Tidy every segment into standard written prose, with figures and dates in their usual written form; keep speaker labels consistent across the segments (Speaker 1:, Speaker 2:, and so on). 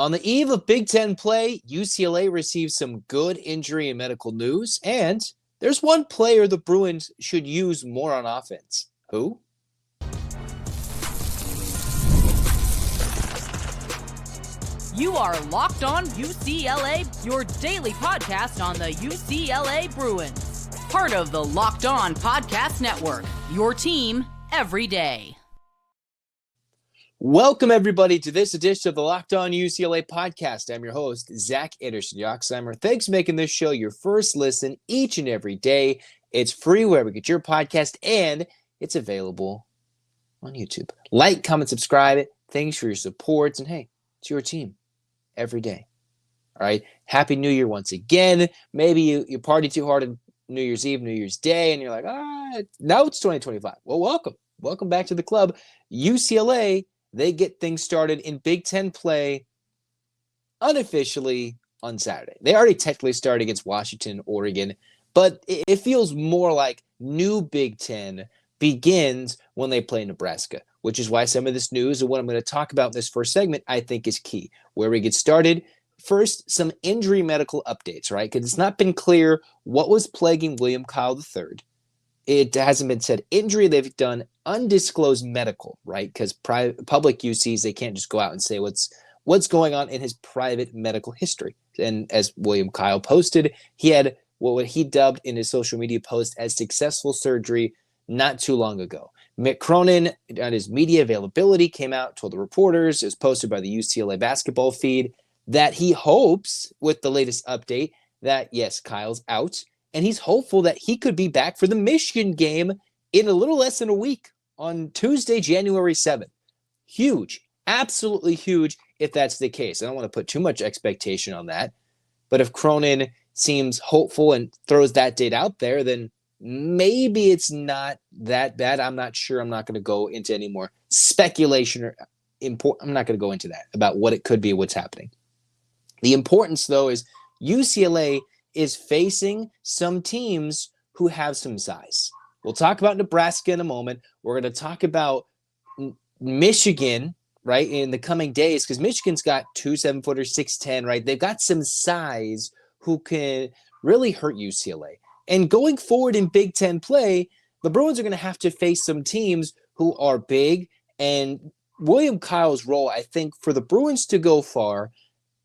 Speaker 1: On the eve of Big Ten play, UCLA received some good injury and medical news, and there's one player the Bruins should use more on offense. Who?
Speaker 2: You are Locked On UCLA, your daily podcast on the UCLA Bruins. Part of the Locked On Podcast Network, your team every day.
Speaker 1: Welcome, everybody, to this edition of the Locked On UCLA podcast. I'm your host, Zach Anderson-Yoxsimer. Thanks for making this show your first listen each and every day. It's free wherever you get your podcast, and it's available on YouTube. Like, comment, subscribe. Thanks for your support, and hey, it's your team every day. All right. Happy New Year once again. Maybe you party too hard on New Year's Eve, New Year's Day, and you're like, now it's 2025. Well, welcome. Welcome back to the club. UCLA, they get things started in Big Ten play unofficially on Saturday. They already technically started against Washington, Oregon, but it feels more like new Big Ten begins when they play Nebraska, which is why some of this news and what I'm going to talk about in this first segment, I think, is key. Where we get started, first, some injury medical updates, right? Because it's not been clear what was plaguing William Kyle III. It hasn't been said injury. They've done undisclosed medical, right? Because public UCs, they can't just go out and say what's going on in his private medical history. And as William Kyle posted, he had what he dubbed in his social media post as successful surgery not too long ago. Mick Cronin, on his media availability, came out, told the reporters, it was posted by the UCLA basketball feed, that he hopes, with the latest update, that yes, Kyle's out, and he's hopeful that he could be back for the Michigan game in a little less than a week on Tuesday, January 7th. Huge, absolutely huge if that's the case. I don't want to put too much expectation on that, but if Cronin seems hopeful and throws that date out there, then maybe it's not that bad. I'm not sure. I'm not going to go into any more speculation or I'm not going to go into that about what it could be, what's happening. The importance, though, is UCLA is facing some teams who have some size. We'll talk about Nebraska in a moment. We're going to talk about Michigan, right, in the coming days, because Michigan's got 2 7-footers, 6'10", right? They've got some size who can really hurt UCLA. And going forward in Big Ten play, the Bruins are going to have to face some teams who are big. And William Kyle's role, I think, for the Bruins to go far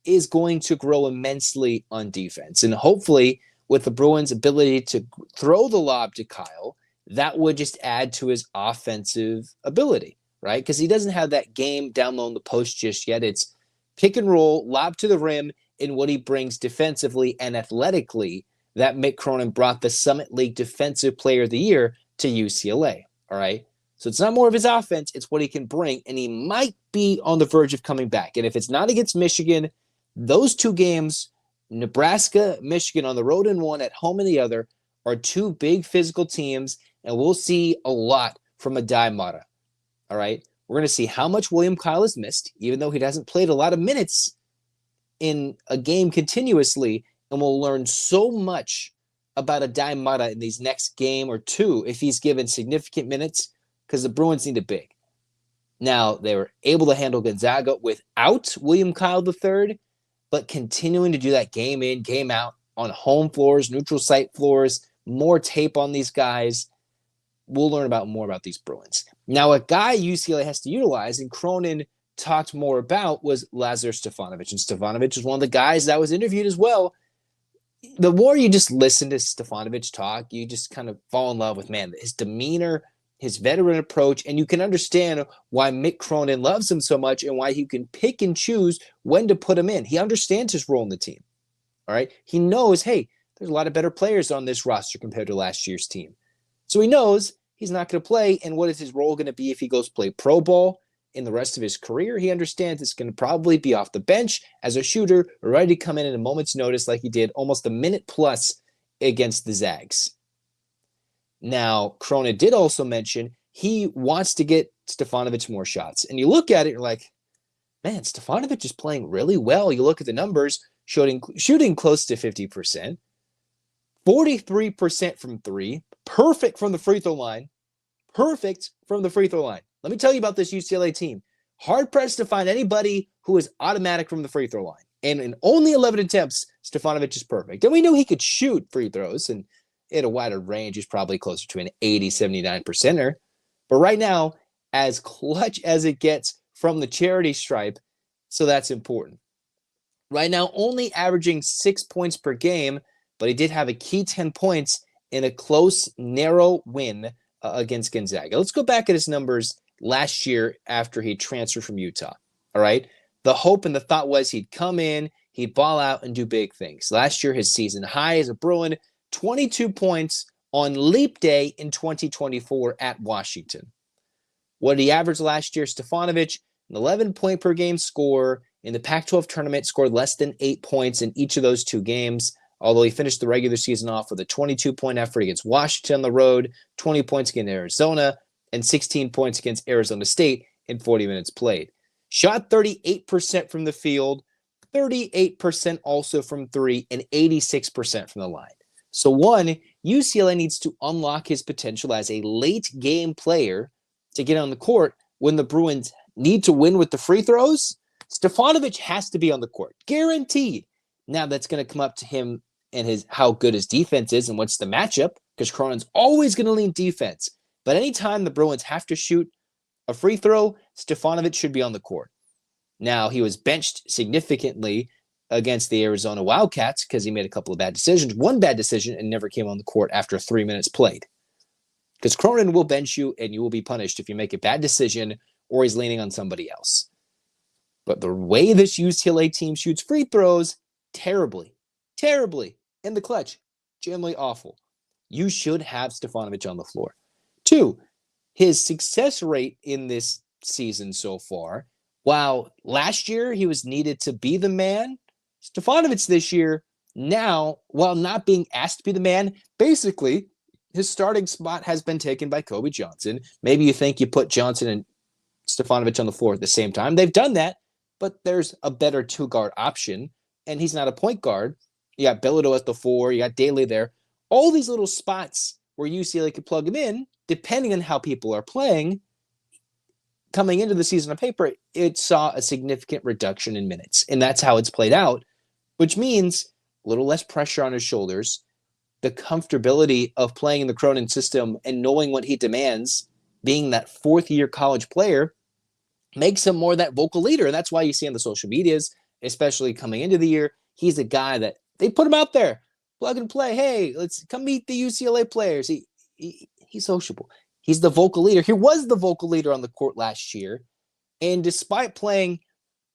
Speaker 1: is going to grow immensely on defense. And hopefully, with the Bruins' ability to throw the lob to Kyle, that would just add to his offensive ability, right? Because he doesn't have that game down low in the post just yet. It's pick and roll, lob to the rim, and what he brings defensively and athletically that Mick Cronin brought the Summit League Defensive Player of the Year to UCLA, all right? So it's not more of his offense, it's what he can bring, and he might be on the verge of coming back. And if it's not against Michigan, those two games, Nebraska, Michigan on the road in one, at home in the other, are two big physical teams, and we'll see a lot from Adai Mata, all right? We're going to see how much William Kyle has missed, even though he hasn't played a lot of minutes in a game continuously, and we'll learn so much about Adai Mata in these next game or two if he's given significant minutes, because the Bruins need it big. Now, they were able to handle Gonzaga without William Kyle III, but continuing to do that game in, game out on home floors, neutral site floors, more tape on these guys. We'll learn more about these Bruins. Now, a guy UCLA has to utilize, and Cronin talked more about, was Lazar Stefanovic. And Stefanovic was one of the guys that was interviewed as well. The more you just listen to Stefanovic talk, you just kind of fall in love with, man, his demeanor, his veteran approach, and you can understand why Mick Cronin loves him so much and why he can pick and choose when to put him in. He understands his role in the team, all right? He knows, hey, there's a lot of better players on this roster compared to last year's team. So he knows he's not going to play, and what is his role going to be if he goes play pro ball in the rest of his career? He understands it's going to probably be off the bench as a shooter, ready to come in at a moment's notice like he did almost a minute plus against the Zags. Now, Cronin did also mention he wants to get Stefanovic more shots. And you look at it, you're like, man, Stefanovic is playing really well. You look at the numbers, shooting close to 50%, 43% from three, perfect from the free throw line, Let me tell you about this UCLA team. Hard-pressed to find anybody who is automatic from the free throw line. And in only 11 attempts, Stefanovic is perfect. And we knew he could shoot free throws, and at a wider range, he's probably closer to an 80, 79%er. But right now, as clutch as it gets from the charity stripe, so that's important. Right now, only averaging 6 points per game, but he did have a key 10 points in a close, narrow win against Gonzaga. Let's go back at his numbers last year after he transferred from Utah. All right. The hope and the thought was he'd come in, he'd ball out and do big things. Last year, his season high as a Bruin, 22 points on Leap Day in 2024 at Washington. What did he average last year? Stefanovic, an 11-point per game scorer in the Pac-12 tournament, scored less than 8 points in each of those 2 games, although he finished the regular season off with a 22-point effort against Washington on the road, 20 points against Arizona, and 16 points against Arizona State in 40 minutes played. Shot 38% from the field, 38% also from 3, and 86% from the line. So one, UCLA needs to unlock his potential as a late game player to get on the court when the Bruins need to win with the free throws. Stefanovic has to be on the court, guaranteed. Now that's going to come up to him and how good his defense is and what's the matchup, because Cronin's always going to lean defense. But anytime the Bruins have to shoot a free throw, Stefanovic should be on the court. Now, he was benched significantly against the Arizona Wildcats because he made a couple of bad decisions. One bad decision and never came on the court after 3 minutes played. Because Cronin will bench you and you will be punished if you make a bad decision or he's leaning on somebody else. But the way this UCLA team shoots free throws, terribly in the clutch, generally awful. You should have Stefanovic on the floor. 2, his success rate in this season so far, while last year he was needed to be the man, Stefanovic this year, now, while not being asked to be the man, basically his starting spot has been taken by Kobe Johnson. Maybe you think you put Johnson and Stefanovic on the floor at the same time. They've done that, but there's a better 2-guard option, and he's not a point guard. You got Bilodeau at the 4, you got Daly there. All these little spots where UCLA could plug him in, depending on how people are playing, coming into the season on paper, it saw a significant reduction in minutes. And that's how it's played out, which means a little less pressure on his shoulders, the comfortability of playing in the Cronin system and knowing what he demands, being that 4th-year college player, makes him more that vocal leader. And that's why you see on the social medias, especially coming into the year, he's a guy that they put him out there, plug and play. Hey, let's come meet the UCLA players. He's sociable. He's the vocal leader. He was the vocal leader on the court last year. And despite playing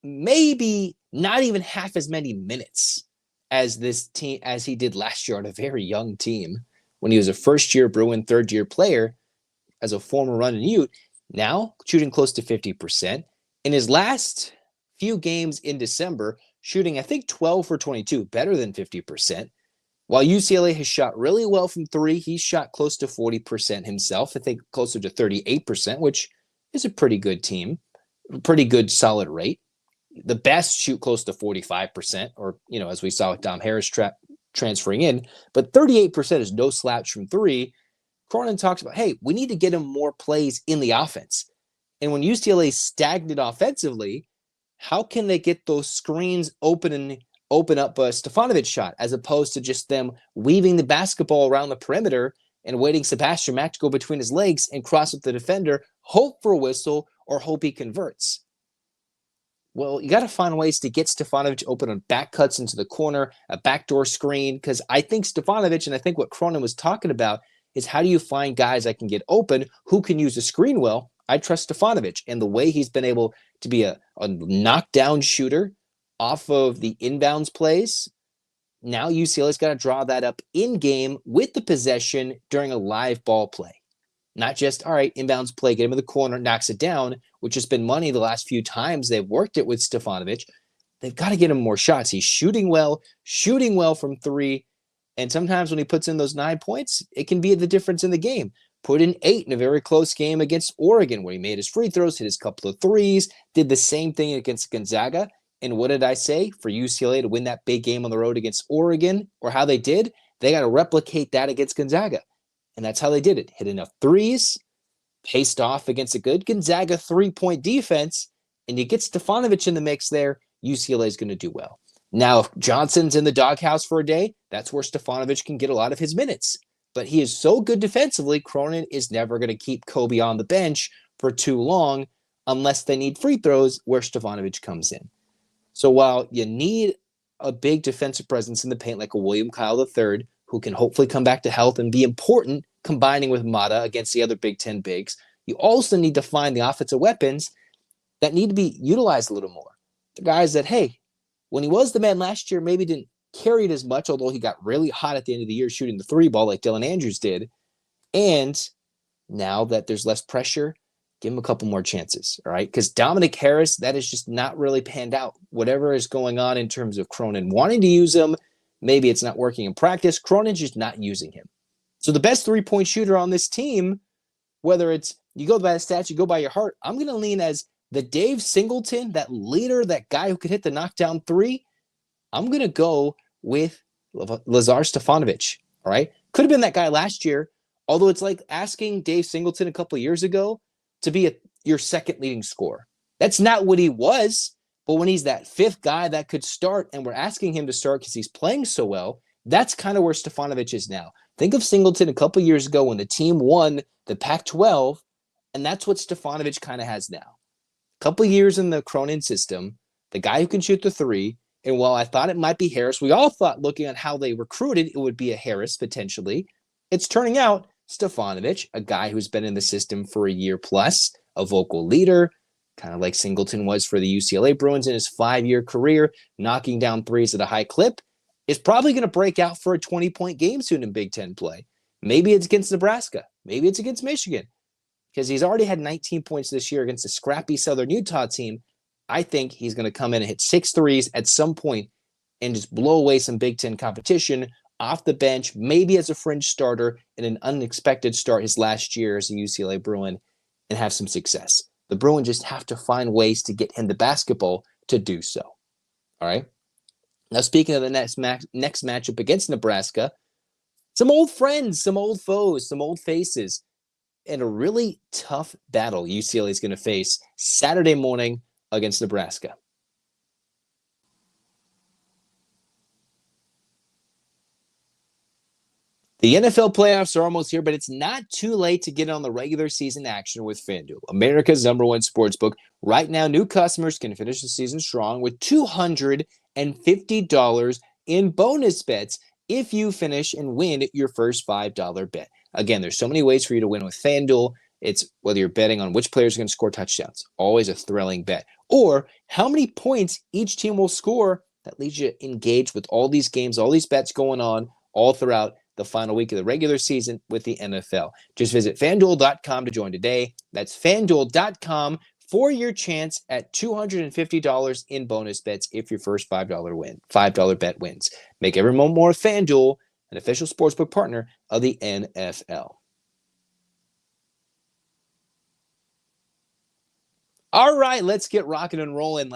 Speaker 1: maybe not even half as many minutes as this team as he did last year on a very young team, when he was a first-year Bruin, third-year player as a former Runnin' Ute, now shooting close to 50%. In his last few games in December, shooting, I think, 12 for 22, better than 50%. While UCLA has shot really well from 3, he's shot close to 40% himself. I think closer to 38%, which is a pretty good team, pretty good solid rate. The best shoot close to 45%, or, as we saw with Dom Harris transferring in, but 38% is no slouch from 3. Cronin talks about, hey, we need to get him more plays in the offense. And when UCLA is stagnant offensively, how can they get those screens open up a Stefanovic shot, as opposed to just them weaving the basketball around the perimeter and waiting Sebastian Mack to go between his legs and cross up the defender, hope for a whistle, or hope he converts? Well, you got to find ways to get Stefanovic open on back cuts into the corner, a backdoor screen, because I think Stefanovic, and I think what Cronin was talking about, is how do you find guys that can get open who can use the screen well? I trust Stefanovic, and the way he's been able to be a knockdown shooter off of the inbounds plays, now UCLA's got to draw that up in-game with the possession during a live ball play. Not just, all right, inbounds play, get him in the corner, knocks it down, which has been money the last few times they've worked it with Stefanovic. They've got to get him more shots. He's shooting well from 3, and sometimes when he puts in those 9 points, it can be the difference in the game. Put in 8 in a very close game against Oregon, where he made his free throws, hit his couple of threes, did the same thing against Gonzaga. And what did I say? For UCLA to win that big game on the road against Oregon, or how they did, they got to replicate that against Gonzaga. And that's how they did it. Hit enough threes, paced off against a good Gonzaga 3-point defense, and you get Stefanovic in the mix there, UCLA is going to do well. Now, if Johnson's in the doghouse for a day, that's where Stefanovic can get a lot of his minutes. But he is so good defensively, Cronin is never going to keep Kobe on the bench for too long unless they need free throws where Stefanovic comes in. So while you need a big defensive presence in the paint like a William Kyle III, who can hopefully come back to health and be important combining with Mata against the other Big Ten bigs, you also need to find the offensive weapons that need to be utilized a little more. The guys that, hey, when he was the man last year, maybe didn't carry it as much, although he got really hot at the end of the year shooting the three ball like Dylan Andrews did. And now that there's less pressure, give him a couple more chances, all right? Because Dominic Harris, that is just not really panned out. Whatever is going on in terms of Cronin wanting to use him, maybe it's not working in practice. Cronin's just not using him. So the best three-point shooter on this team, whether it's you go by the stats, you go by your heart, I'm going to lean as the Dave Singleton, that leader, that guy who could hit the knockdown three. I'm going to go with Lazar Stefanovic, all right? Could have been that guy last year, although it's like asking Dave Singleton a couple of years ago to be your second leading scorer. That's not what he was, but when he's that fifth guy that could start and we're asking him to start because he's playing so well, that's kind of where Stefanovic is now. Think of Singleton a couple of years ago when the team won the Pac-12, and that's what Stefanovic kind of has now. A couple of years in the Cronin system, the guy who can shoot the three, and while I thought it might be Harris, we all thought looking at how they recruited, it would be a Harris potentially. It's turning out Stefanovic, a guy who's been in the system for a year plus, a vocal leader, kind of like Singleton was for the UCLA Bruins in his 5-year career, knocking down threes at a high clip, is probably going to break out for a 20-point game soon in Big Ten play. Maybe it's against Nebraska. Maybe it's against Michigan, because he's already had 19 points this year against a scrappy Southern Utah team. I think he's going to come in and hit 6 threes at some point and just blow away some Big Ten competition off the bench, maybe as a fringe starter in an unexpected start his last year as a UCLA Bruin, and have some success. The Bruins just have to find ways to get him the basketball to do so. All right? Now, speaking of the next matchup against Nebraska, some old friends, some old foes, some old faces, and a really tough battle UCLA is going to face Saturday morning against Nebraska. The NFL playoffs are almost here, but it's not too late to get on the regular season action with FanDuel, America's #1 sportsbook. Right now, new customers can finish the season strong with $250 in bonus bets if you finish and win your first $5 bet. Again, there's so many ways for you to win with FanDuel. It's whether you're betting on which players are going to score touchdowns, always a thrilling bet, or how many points each team will score. That leads you engaged with all these games, all these bets going on all throughout the final week of the regular season with the NFL. Just visit FanDuel.com to join today. That's FanDuel.com for your chance at $250 in bonus bets if your first $5 bet wins. Make every moment more with FanDuel, an official sportsbook partner of the NFL. All right, let's get rocking and rolling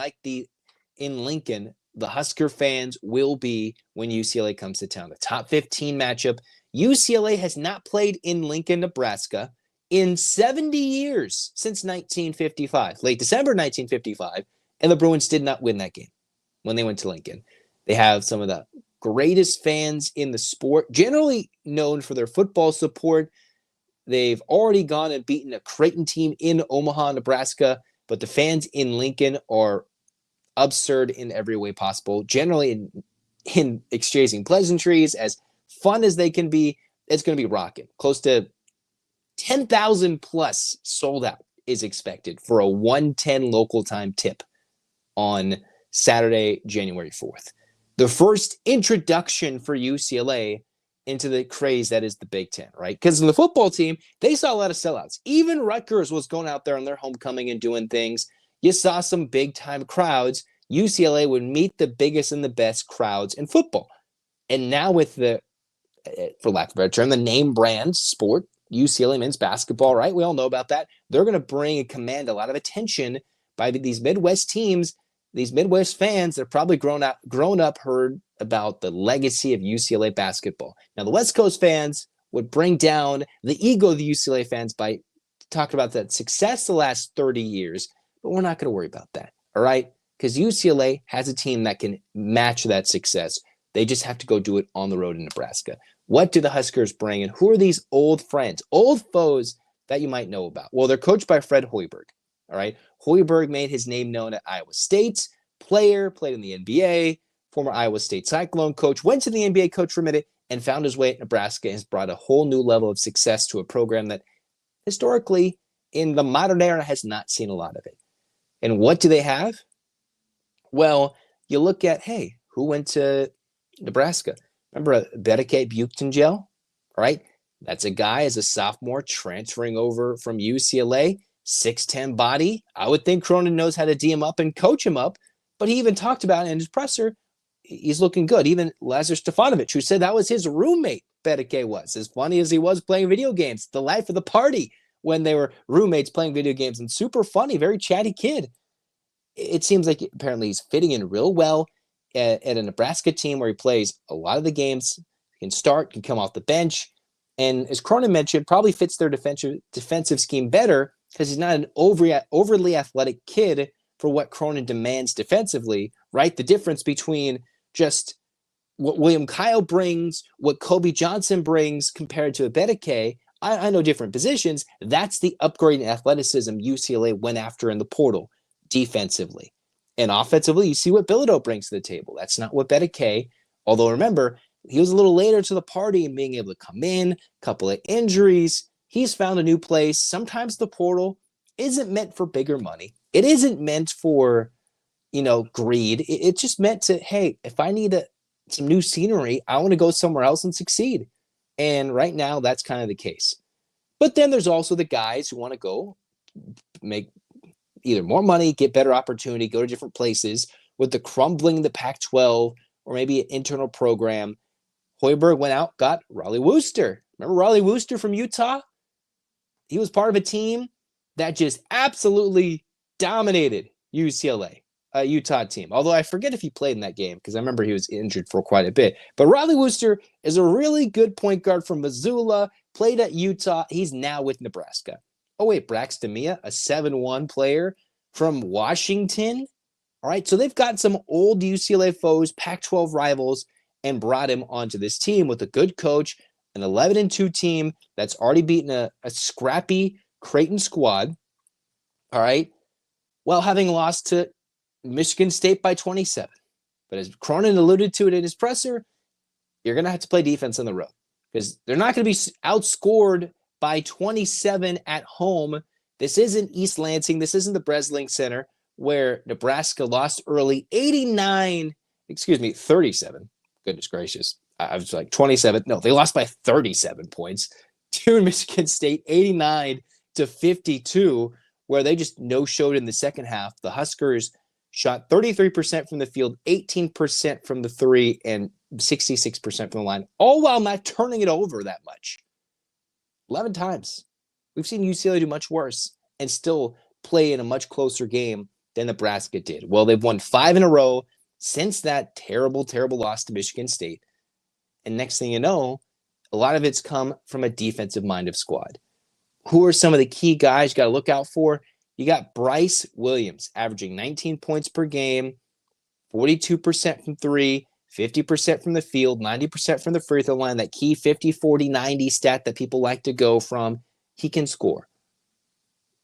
Speaker 1: in Lincoln. The Husker fans will be when UCLA comes to town. The top 15 matchup. UCLA has not played in Lincoln, Nebraska in 70 years since 1955, late December 1955, and the Bruins did not win that game when they went to Lincoln. They have some of the greatest fans in the sport, generally known for their football support. They've already gone and beaten a Creighton team in Omaha, Nebraska, but the fans in Lincoln are absurd in every way possible, generally in exchanging pleasantries, as fun as they can be. It's going to be rocking. Close to 10,000 plus sold out is expected for a 1:10 local time tip on Saturday, January 4th. The first introduction for UCLA into the craze that is the Big Ten, right? Because in the football team, they saw a lot of sellouts. Even Rutgers was going out there on their homecoming and doing things. You saw some big-time crowds. UCLA would meet the biggest and the best crowds in football. And now with the, for lack of a better term, the name brand sport, UCLA men's basketball, right? We all know about that. They're going to bring and command a lot of attention by these Midwest teams, these Midwest fans that have probably grown up, heard about the legacy of UCLA basketball. Now, the West Coast fans would bring down the ego of the UCLA fans by talking about that success the last 30 years. but we're not going to worry about that, all right? Because UCLA has a team that can match that success. They just have to go do it on the road in Nebraska. What do the Huskers bring, and who are these old friends, old foes that you might know about? Well, they're coached by Fred Hoiberg, all right? Hoiberg made his name known at Iowa State, player, played in the NBA, former Iowa State Cyclone coach, went to the NBA coach for a minute, and found his way at Nebraska and has brought a whole new level of success to a program that historically in the modern era has not seen a lot of it. And what do they have? Well, you look at, hey, who went to Nebraska? Remember Bereke Buktingel? All right. That's a guy as a sophomore transferring over from UCLA, 6'10 body. I would think Cronin knows how to D him up and coach him up, but he even talked about it in his presser. He's looking good. Even Lazar Stefanovic, who said that was his roommate, Bereke was. As funny as he was playing video games, the life of the party when they were roommates playing video games, and super funny, very chatty kid. It seems like apparently he's fitting in real well at a Nebraska team where he plays a lot of the games, can start, can come off the bench. And as Cronin mentioned, probably fits their defensive scheme better because he's not an overly athletic kid for what Cronin demands defensively, right? The difference between just what William Kyle brings, what Kobe Johnson brings compared to a Bereke, I know different positions. That's the upgrade in athleticism UCLA went after in the portal defensively. And offensively, you see what Bilodeau brings to the table. That's not what Bereke, although remember, he was a little later to the party and being able to come in, a couple of injuries. He's found a new place. Sometimes the portal isn't meant for bigger money. It isn't meant for, greed. It's just meant to, hey, if I need some new scenery, I want to go somewhere else and succeed. And right now, that's kind of the case. But then there's also the guys who want to go make either more money, get better opportunity, go to different places with the crumbling the Pac-12 or maybe an internal program. Hoiberg went out, got Raleigh Wooster. Remember Raleigh Wooster from Utah? He was part of a team that just absolutely dominated UCLA, a Utah team. Although I forget if he played in that game because I remember he was injured for quite a bit. But Raleigh Wooster is a really good point guard from Missoula, played at Utah. He's now with Nebraska. Oh, wait, Braxton Mia, a 7-1 player from Washington. All right, so they've got some old UCLA foes, Pac-12 rivals, and brought him onto this team with a good coach, an 11-2 team that's already beaten a scrappy Creighton squad. All right, while having lost to Michigan State by 27. But as Cronin alluded to it in his presser, you're going to have to play defense on the road because they're not going to be outscored by 27 at home. This isn't East Lansing. This isn't the Breslin Center where Nebraska lost early 37. Goodness gracious. I was like 27. No, they lost by 37 points to Michigan State, 89-52, where they just no-showed in the second half. The Huskers shot 33% from the field, 18% from the three, and 66% from the line, all while not turning it over that much. 11 times. We've seen UCLA do much worse and still play in a much closer game than Nebraska did. Well, they've won 5 in a row since that terrible, terrible loss to Michigan State. And next thing you know, a lot of it's come from a defensive-minded squad. Who are some of the key guys you got to look out for? You got Bryce Williams averaging 19 points per game, 42% from three, 50% from the field, 90% from the free throw line, that key 50-40-90 stat that people like to go from. He can score.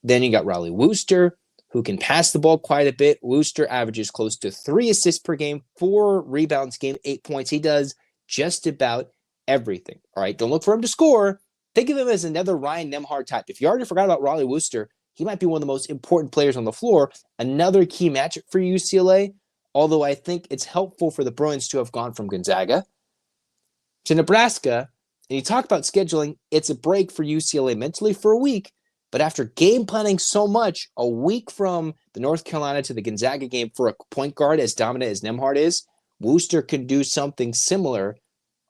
Speaker 1: Then you got Raleigh Wooster, who can pass the ball quite a bit. Wooster averages close to 3 assists per game, 4 rebounds a game, 8 points. He does just about everything. All right, don't look for him to score. Think of him as another Ryan Nembhard type. If you already forgot about Raleigh Wooster, he might be one of the most important players on the floor. Another key matchup for UCLA, although I think it's helpful for the Bruins to have gone from Gonzaga to Nebraska. And you talk about scheduling, it's a break for UCLA mentally for a week. But after game planning so much, a week from the North Carolina to the Gonzaga game for a point guard as dominant as Nembhard is, Wooster can do something similar.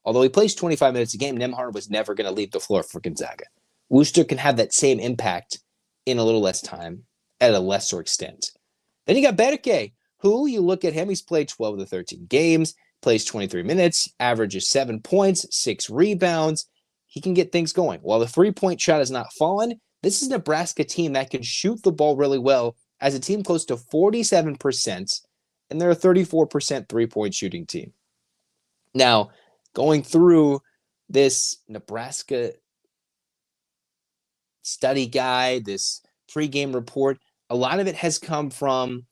Speaker 1: Although he plays 25 minutes a game, Nembhard was never going to leave the floor for Gonzaga. Wooster can have that same impact in a little less time, at a lesser extent. Then you got Bereke, who you look at him, he's played 12 to 13 games, plays 23 minutes, averages 7 points, 6 rebounds. He can get things going. While the three-point shot has not fallen, this is a Nebraska team that can shoot the ball really well as a team close to 47%, and they're a 34% three-point shooting team. Now, going through this Nebraska study guide, this pregame report, a lot of it has come from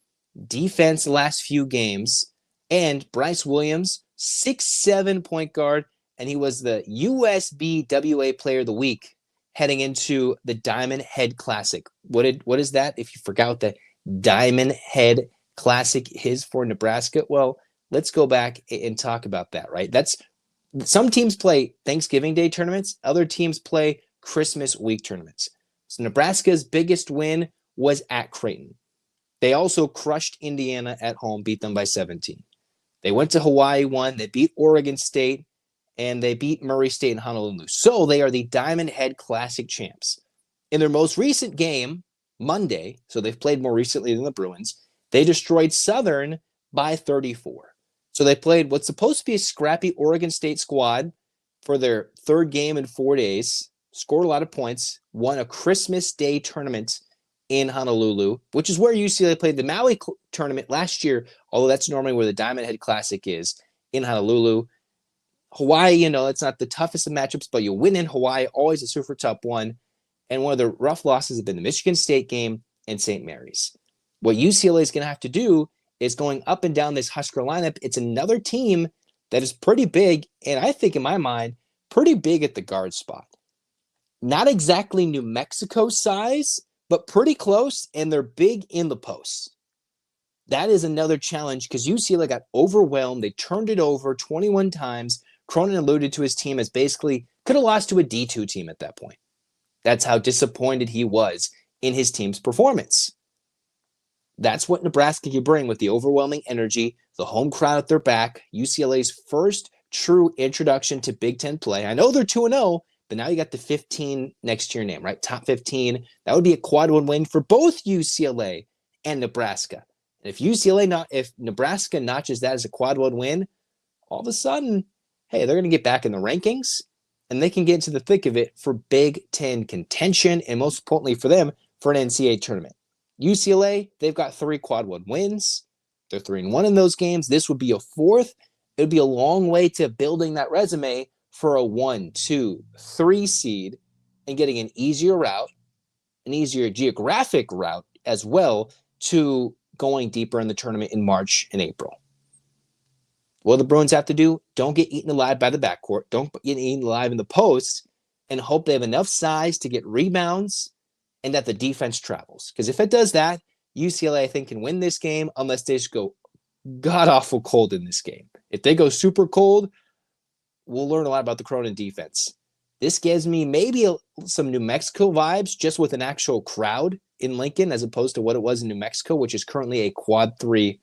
Speaker 1: defense the last few games, and Bryce Williams, 6'7" point guard, and he was the USBWA Player of the Week heading into the Diamond Head Classic. What is that? If you forgot the Diamond Head Classic is for Nebraska, well, let's go back and talk about that, right? Some teams play Thanksgiving Day tournaments, other teams play Christmas week tournaments. So Nebraska's biggest win was at Creighton. They also crushed Indiana at home, beat them by 17. They went to Hawaii, won. They beat Oregon State, and they beat Murray State and Honolulu. So they are the Diamond Head Classic champs. In their most recent game, Monday, so they've played more recently than the Bruins, they destroyed Southern by 34. So they played what's supposed to be a scrappy Oregon State squad for their third game in 4 days, scored a lot of points, won a Christmas Day tournament in Honolulu, which is where UCLA played the Maui tournament last year, although that's normally where the Diamond Head Classic is, in Honolulu. Hawaii, it's not the toughest of matchups, but you win in Hawaii, always a super tough one. And one of the rough losses have been the Michigan State game and St. Mary's. What UCLA is going to have to do is going up and down this Husker lineup. It's another team that is pretty big, and I think in my mind, pretty big at the guard spot. Not exactly New Mexico size, but pretty close, and they're big in the post. That is another challenge because UCLA got overwhelmed. They turned it over 21 times. Cronin alluded to his team as basically could have lost to a D2 team at that point. That's how disappointed he was in his team's performance. That's what Nebraska can bring with the overwhelming energy, the home crowd at their back, UCLA's first true introduction to Big Ten play. I know they're 2-0, but now you got the 15 next to your name, right? Top 15. That would be a quad one win for both UCLA and Nebraska. And if Nebraska notches that as a quad one win, all of a sudden, hey, they're going to get back in the rankings and they can get into the thick of it for Big Ten contention and most importantly for them, for an NCAA tournament. UCLA, they've got 3 quad one wins. They're 3-1 in those games. This would be a 4th. It would be a long way to building that resume for a 1, 2, 3 seed and getting an easier route, an easier geographic route as well to going deeper in the tournament in March and April. What the Bruins have to do, don't get eaten alive by the backcourt. Don't get eaten alive in the post and hope they have enough size to get rebounds and that the defense travels. Because if it does that, UCLA, I think, can win this game unless they just go god-awful cold in this game. If they go super cold, we'll learn a lot about the Cronin defense. This gives me maybe some New Mexico vibes just with an actual crowd in Lincoln as opposed to what it was in New Mexico, which is currently a quad 2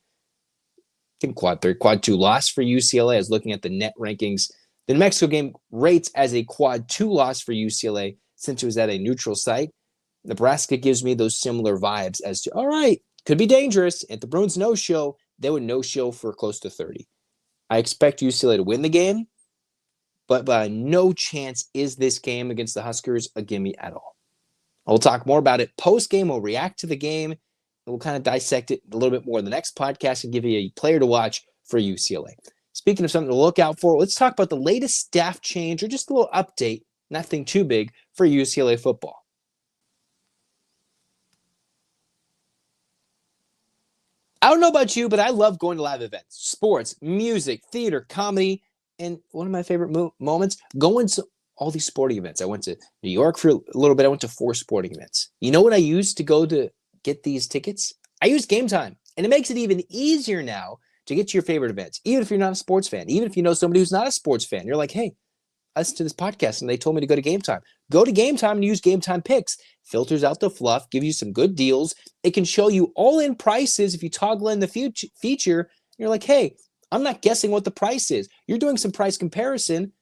Speaker 1: loss for UCLA. I was looking at the net rankings. The New Mexico game rates as a quad 2 loss for UCLA since it was at a neutral site. Nebraska gives me those similar vibes as to, all right, could be dangerous. If the Bruins no-show, they would no-show for close to 30. I expect UCLA to win the game, but by no chance is this game against the Huskers a gimme at all. We'll talk more about it post-game. We'll react to the game, and we'll kind of dissect it a little bit more in the next podcast and give you a player to watch for UCLA. Speaking of something to look out for, let's talk about the latest staff change or just a little update, nothing too big, for UCLA football. I don't know about you, but I love going to live events, sports, music, theater, comedy, and one of my favorite moments, going to all these sporting events. I went to New York for a little bit. I went to 4 sporting events. You know what I used to go to get these tickets? I use GameTime, and it makes it even easier now to get to your favorite events, even if you're not a sports fan, even if you know somebody who's not a sports fan. You're like, hey, I listened to this podcast, and they told me to go to GameTime. Go to GameTime and use GameTime Picks. Filters out the fluff, give you some good deals. It can show you all-in prices if you toggle in the feature. You're like, hey, I'm not guessing what the price is. You're doing some price comparison.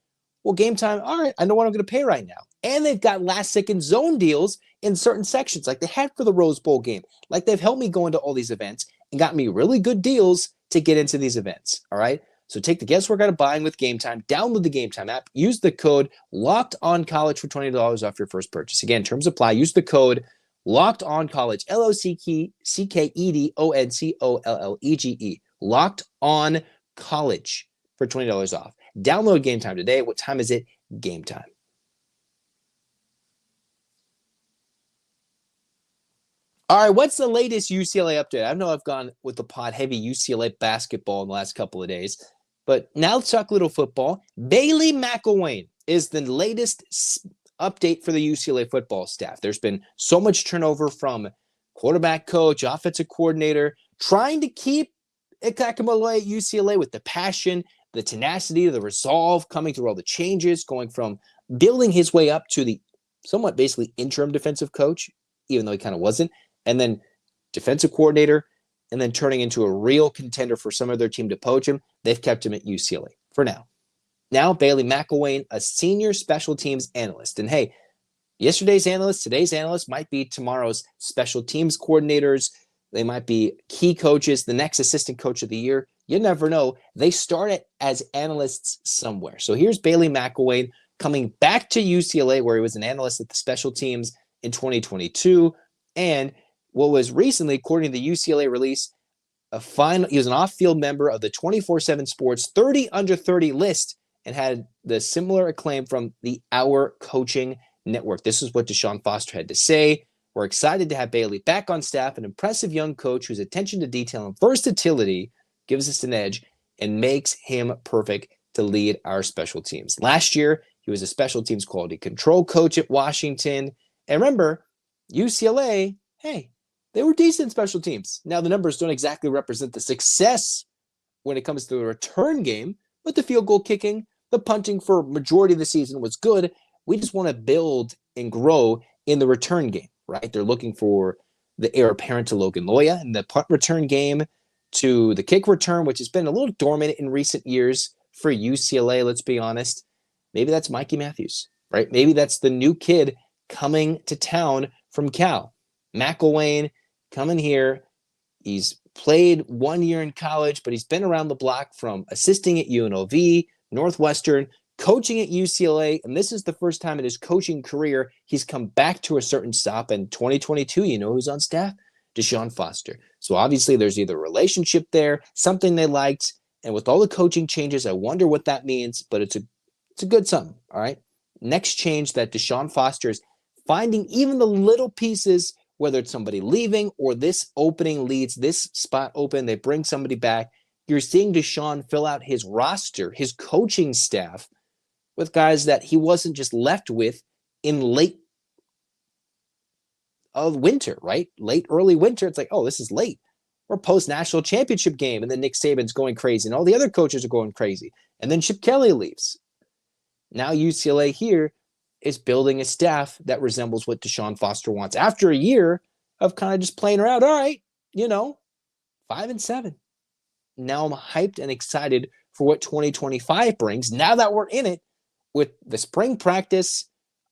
Speaker 1: Well, GameTime, all right, I know what I'm going to pay right now. And they've got last-second zone deals in certain sections, like they had for the Rose Bowl game. Like they've helped me go into all these events and got me really good deals to get into these events, all right? So take the guesswork out of buying with GameTime. Download the GameTime app. Use the code LOCKEDONCollege for $20 off your first purchase. Again, terms apply. Use the code Locked On College, LOCKEDONCOLLEGE. Locked On College for $20 off. Download Game Time today. What time is it? Game Time. All right, what's the latest UCLA update? I know I've gone with the pod heavy UCLA basketball in the last couple of days, but now let's talk a little football. Bailey McElwain is the latest update for the UCLA football staff. There's been so much turnover from quarterback coach, offensive coordinator, trying to keep Ikakamole at UCLA with the passion, the tenacity, the resolve, coming through all the changes, going from building his way up to the somewhat basically interim defensive coach, even though he kind of wasn't, and then defensive coordinator, and then turning into a real contender for some of their team to poach him. They've kept him at UCLA for now. Now, Bailey McElwain, a senior special teams analyst. And hey, yesterday's analyst, today's analyst might be tomorrow's special teams coordinators. They might be key coaches, the next assistant coach of the year. You never know. They start as analysts somewhere. So here's Bailey McElwain coming back to UCLA, where he was an analyst at the special teams in 2022. And what was recently, according to the UCLA release, he was an off-field member of the 24/7 Sports 30 under 30 list and had the similar acclaim from the Our Coaching Network. This is what Deshaun Foster had to say. We're excited to have Bailey back on staff, an impressive young coach whose attention to detail and versatility gives us an edge and makes him perfect to lead our special teams. Last year, he was a special teams quality control coach at Washington. And remember, UCLA, hey, they were decent special teams. Now, the numbers don't exactly represent the success when it comes to the return game, but the field goal kicking, the punting for majority of the season was good. We just want to build and grow in the return game, right? They're looking for the heir apparent to Logan Loya in the punt return game, to the kick return, which has been a little dormant in recent years for UCLA, let's be honest. Maybe that's Mikey Matthews, right? Maybe that's the new kid coming to town from Cal. McElwain coming here. He's played 1 year in college, but he's been around the block from assisting at UNLV, Northwestern, coaching at UCLA, and this is the first time in his coaching career he's come back to a certain stop. In 2022, you know who's on staff? Deshaun Foster. So obviously there's either a relationship there, something they liked, and with all the coaching changes, I wonder what that means, but it's a good something, all right? Next change that Deshaun Foster is finding even the little pieces, whether it's somebody leaving or this opening leads, this spot open, they bring somebody back. You're seeing Deshaun fill out his roster, his coaching staff, with guys that he wasn't just left with in late of winter, right? Late, early winter. It's like, oh, this is late. Or post-national championship game, and then Nick Saban's going crazy, and all the other coaches are going crazy. And then Chip Kelly leaves. Now UCLA here is building a staff that resembles what Deshaun Foster wants. After a year of kind of just playing around, all right, 5-7. Now I'm hyped and excited for what 2025 brings. Now that we're in it with the spring practice,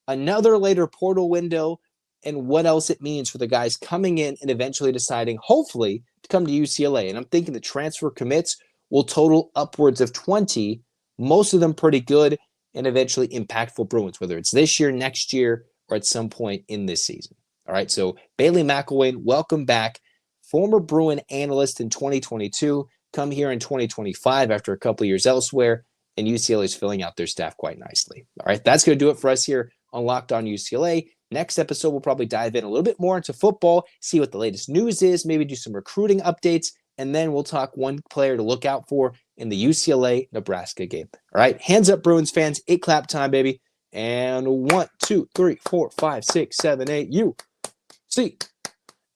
Speaker 1: another later portal window, and what else it means for the guys coming in and eventually deciding, hopefully, to come to UCLA. And I'm thinking the transfer commits will total upwards of 20, most of them pretty good and eventually impactful Bruins, whether it's this year, next year, or at some point in this season. All right, so Bailey McElwain, welcome back. Former Bruin analyst in 2022, come here in 2025 after a couple of years elsewhere, and UCLA is filling out their staff quite nicely. All right, that's going to do it for us here on Locked On UCLA. Next episode, we'll probably dive in a little bit more into football, see what the latest news is, maybe do some recruiting updates, and then we'll talk one player to look out for in the UCLA-Nebraska game. All right, hands up, Bruins fans. 8 clap time, baby. And 1, 2, 3, 4, 5, 6, 7, 8.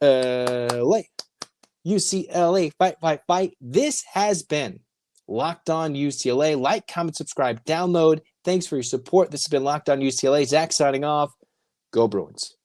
Speaker 1: UCLA. UCLA. Fight, fight, fight. This has been Locked On UCLA. Like, comment, subscribe, download. Thanks for your support. This has been Locked On UCLA. Zach signing off. Go Bruins.